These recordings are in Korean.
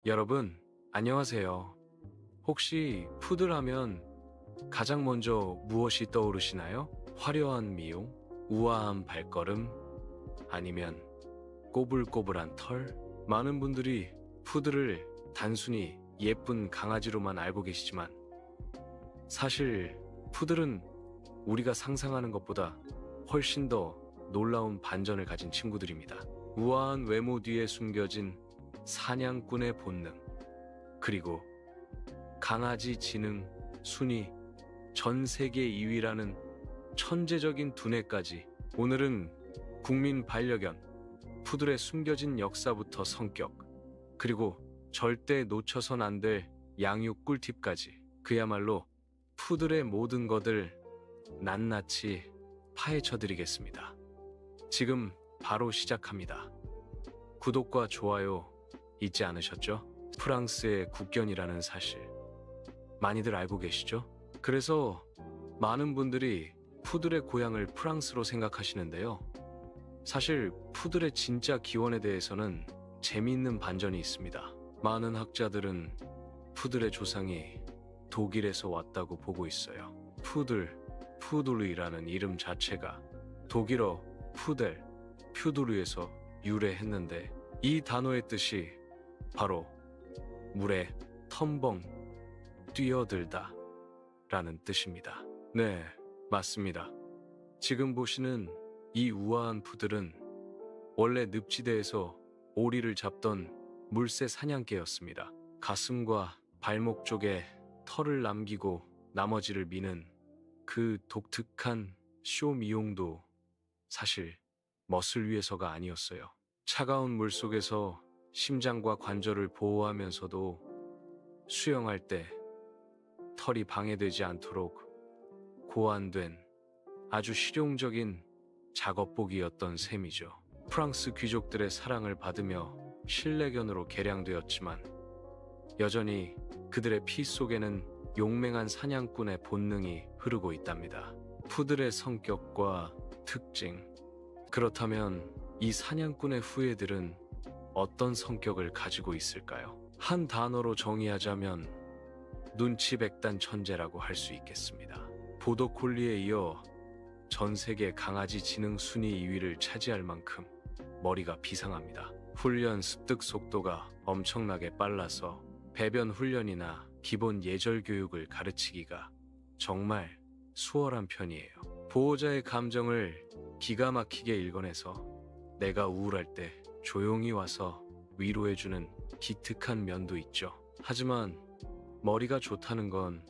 여러분, 안녕하세요. 혹시 푸드라면 가장 먼저 무엇이 떠오르시나요? 화려한 미용, 우아한 발걸음, 아니면 꼬불꼬불한 털? 많은 분들이 푸드를 단순히 예쁜 강아지로만 알고 계시지만 사실 푸들은 우리가 상상하는 것보다 훨씬 더 놀라운 반전을 가진 친구들입니다. 우아한 외모 뒤에 숨겨진 사냥꾼의 본능, 그리고 강아지 지능 순위 전 세계 2위라는 천재적인 두뇌까지. 오늘은 국민 반려견 푸들의 숨겨진 역사부터 성격, 그리고 절대 놓쳐선 안 될 양육 꿀팁까지, 그야말로 푸들의 모든 것을 낱낱이 파헤쳐 드리겠습니다. 지금 바로 시작합니다. 구독과 좋아요 잊지 않으셨죠? 프랑스의 국견이라는 사실 많이들 알고 계시죠? 그래서 많은 분들이 푸들의 고향을 프랑스로 생각하시는데요. 사실 푸들의 진짜 기원에 대해서는 재미있는 반전이 있습니다. 많은 학자들은 푸들의 조상이 독일에서 왔다고 보고 있어요. 푸들이라는 이름 자체가 독일어 푸델, 퓨두르에서 유래했는데, 이 단어의 뜻이 바로 물에 텀벙, 뛰어들다 라는 뜻입니다. 네, 맞습니다. 지금 보시는 이 우아한 푸들은 원래 늪지대에서 오리를 잡던 물새 사냥개였습니다. 가슴과 발목 쪽에 털을 남기고 나머지를 미는 그 독특한 쇼 미용도 사실 멋을 위해서가 아니었어요. 차가운 물속에서 심장과 관절을 보호하면서도 수영할 때 털이 방해되지 않도록 고안된 아주 실용적인 작업복이었던 셈이죠. 프랑스 귀족들의 사랑을 받으며 실내견으로 개량되었지만 여전히 그들의 피 속에는 용맹한 사냥꾼의 본능이 흐르고 있답니다. 푸들의 성격과 특징. 그렇다면 이 사냥꾼의 후예들은 어떤 성격을 가지고 있을까요? 한 단어로 정의하자면 눈치백단 천재라고 할 수 있겠습니다. 보더콜리에 이어 전 세계 강아지 지능 순위 2위를 차지할 만큼 머리가 비상합니다. 훈련 습득 속도가 엄청나게 빨라서 배변 훈련이나 기본 예절 교육을 가르치기가 정말 수월한 편이에요. 보호자의 감정을 기가 막히게 읽어내서 내가 우울할 때 조용히 와서 위로해주는 기특한 면도 있죠. 하지만 머리가 좋다는 건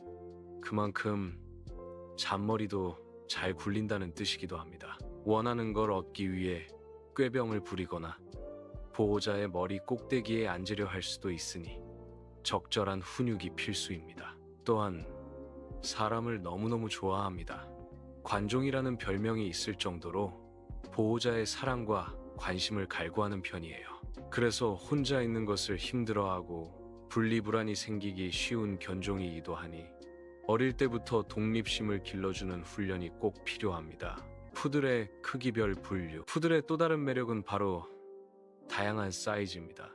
그만큼 잔머리도 잘 굴린다는 뜻이기도 합니다. 원하는 걸 얻기 위해 꾀병을 부리거나 보호자의 머리 꼭대기에 앉으려 할 수도 있으니 적절한 훈육이 필수입니다. 또한 사람을 너무너무 좋아합니다. 관종이라는 별명이 있을 정도로 보호자의 사랑과 관심을 갈구하는 편이에요. 그래서 혼자 있는 것을 힘들어하고 분리불안이 생기기 쉬운 견종이기도 하니 어릴 때부터 독립심을 길러주는 훈련이 꼭 필요합니다. 푸들의 크기별 분류. 푸들의 또 다른 매력은 바로 다양한 사이즈입니다.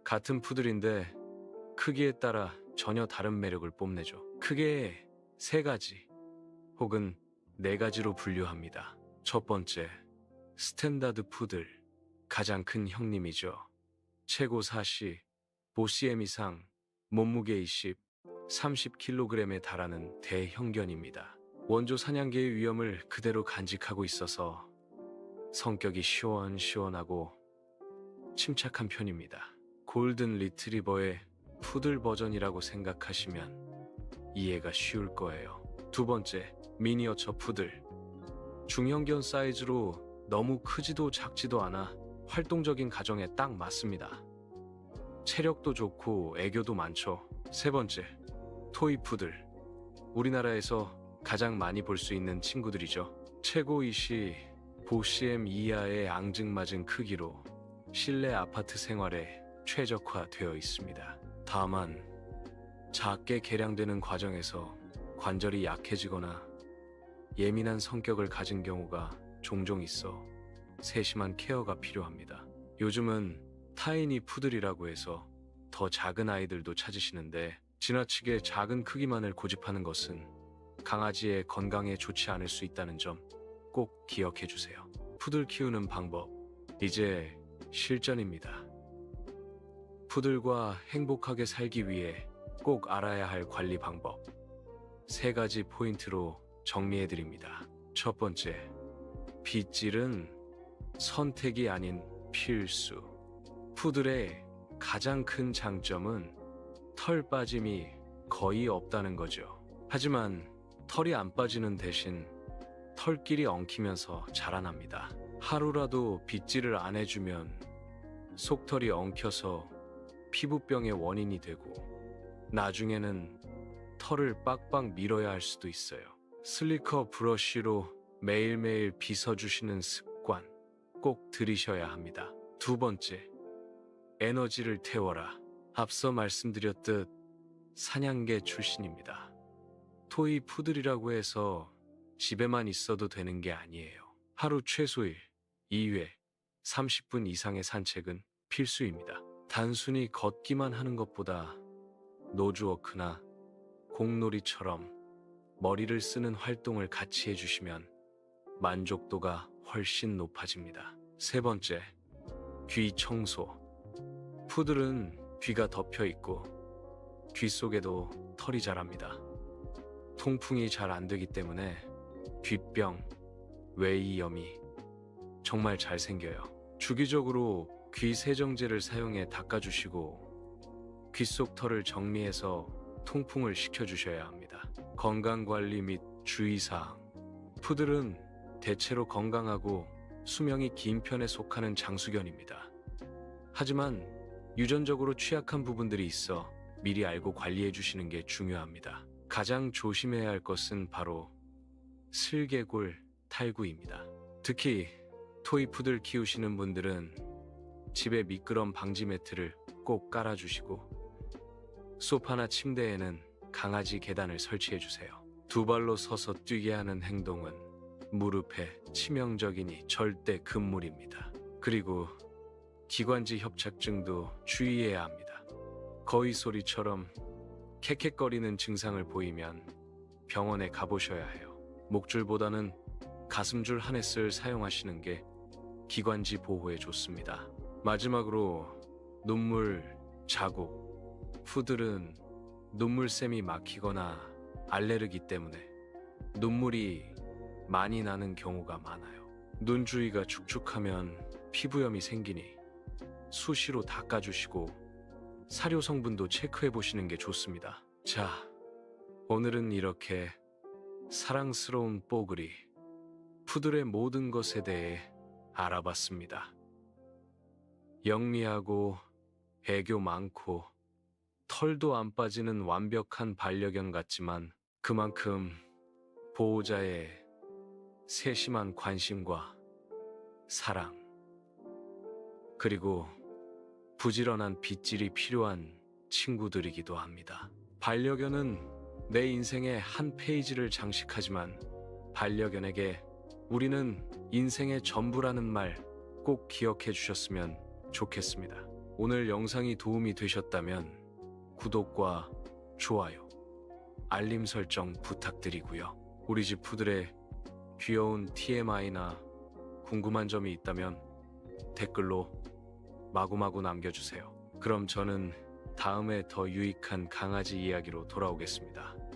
같은 푸들인데 크기에 따라 전혀 다른 매력을 뽐내죠. 크게 3가지 혹은 4가지로 분류합니다. 첫 번째, 스탠다드 푸들. 가장 큰 형님이죠. 최고 사시, 보시엠 이상, 몸무게 30kg에 달하는 대형견입니다. 원조 사냥개의 위엄을 그대로 간직하고 있어서 성격이 시원시원하고 침착한 편입니다. 골든 리트리버의 푸들 버전이라고 생각하시면 이해가 쉬울 거예요. 두 번째, 미니어처 푸들. 중형견 사이즈로 너무 크지도 작지도 않아 활동적인 가정에 딱 맞습니다. 체력도 좋고 애교도 많죠. 세 번째, 토이 푸들. 우리나라에서 가장 많이 볼 수 있는 친구들이죠. 최고이시 보시엠 이하의 앙증맞은 크기로 실내 아파트 생활에 최적화되어 있습니다. 다만 작게 개량되는 과정에서 관절이 약해지거나 예민한 성격을 가진 경우가 종종 있어 세심한 케어가 필요합니다. 요즘은 타이니 푸들이라고 해서 더 작은 아이들도 찾으시는데 지나치게 작은 크기만을 고집하는 것은 강아지의 건강에 좋지 않을 수 있다는 점 꼭 기억해 주세요. 푸들 키우는 방법, 이제 실전입니다. 푸들과 행복하게 살기 위해 꼭 알아야 할 관리 방법. 3가지 포인트로 정리해 드립니다. 첫 번째, 빗질은 선택이 아닌 필수. 푸들의 가장 큰 장점은 털 빠짐이 거의 없다는 거죠. 하지만 털이 안 빠지는 대신 털끼리 엉키면서 자라납니다. 하루라도 빗질을 안 해주면 속털이 엉켜서 피부병의 원인이 되고 나중에는 털을 빡빡 밀어야 할 수도 있어요. 슬리커 브러쉬로 매일매일 빗어주시는 습관 꼭 들이셔야 합니다. 두 번째, 에너지를 태워라. 앞서 말씀드렸듯 사냥개 출신입니다. 토이 푸들이라고 해서 집에만 있어도 되는 게 아니에요. 하루 최소 2회, 30분 이상의 산책은 필수입니다. 단순히 걷기만 하는 것보다 노즈워크나 공놀이처럼 머리를 쓰는 활동을 같이 해주시면 만족도가 훨씬 높아집니다. 세 번째, 귀 청소. 푸들은 귀가 덮여 있고 귀 속에도 털이 자랍니다. 통풍이 잘 안 되기 때문에 귀병, 외이염이 정말 잘 생겨요. 주기적으로 귀 세정제를 사용해 닦아주시고 귀 속 털을 정리해서 통풍을 시켜주셔야 합니다. 건강관리 및 주의사항. 푸들은 대체로 건강하고 수명이 긴 편에 속하는 장수견입니다. 하지만 유전적으로 취약한 부분들이 있어 미리 알고 관리해 주시는 게 중요합니다. 가장 조심해야 할 것은 바로 슬개골 탈구입니다. 특히 토이푸들 키우시는 분들은 집에 미끄럼 방지 매트를 꼭 깔아주시고 소파나 침대에는 강아지 계단을 설치해 주세요. 두 발로 서서 뛰게 하는 행동은 무릎에 치명적이니 절대 금물입니다. 그리고 기관지 협착증도 주의해야 합니다. 거위 소리처럼 캑캑거리는 증상을 보이면 병원에 가보셔야 해요. 목줄보다는 가슴줄 하네스를 사용하시는 게 기관지 보호에 좋습니다. 마지막으로 눈물 자국. 푸들은 눈물샘이 막히거나 알레르기 때문에 눈물이 많이 나는 경우가 많아요. 눈 주위가 축축하면 피부염이 생기니 수시로 닦아주시고 사료 성분도 체크해 보시는 게 좋습니다. 자, 오늘은 이렇게 사랑스러운 뽀글이 푸들의 모든 것에 대해 알아봤습니다. 영리하고 애교 많고 털도 안 빠지는 완벽한 반려견 같지만 그만큼 보호자의 세심한 관심과 사랑, 그리고 부지런한 빗질이 필요한 친구들이기도 합니다. 반려견은 내 인생의 한 페이지를 장식하지만 반려견에게 우리는 인생의 전부라는 말 꼭 기억해 주셨으면 좋겠습니다. 오늘 영상이 도움이 되셨다면 구독과 좋아요, 알림 설정 부탁드리고요. 우리 집 푸들의 귀여운 TMI나 궁금한 점이 있다면 댓글로 마구마구 남겨주세요. 그럼 저는 다음에 더 유익한 강아지 이야기로 돌아오겠습니다.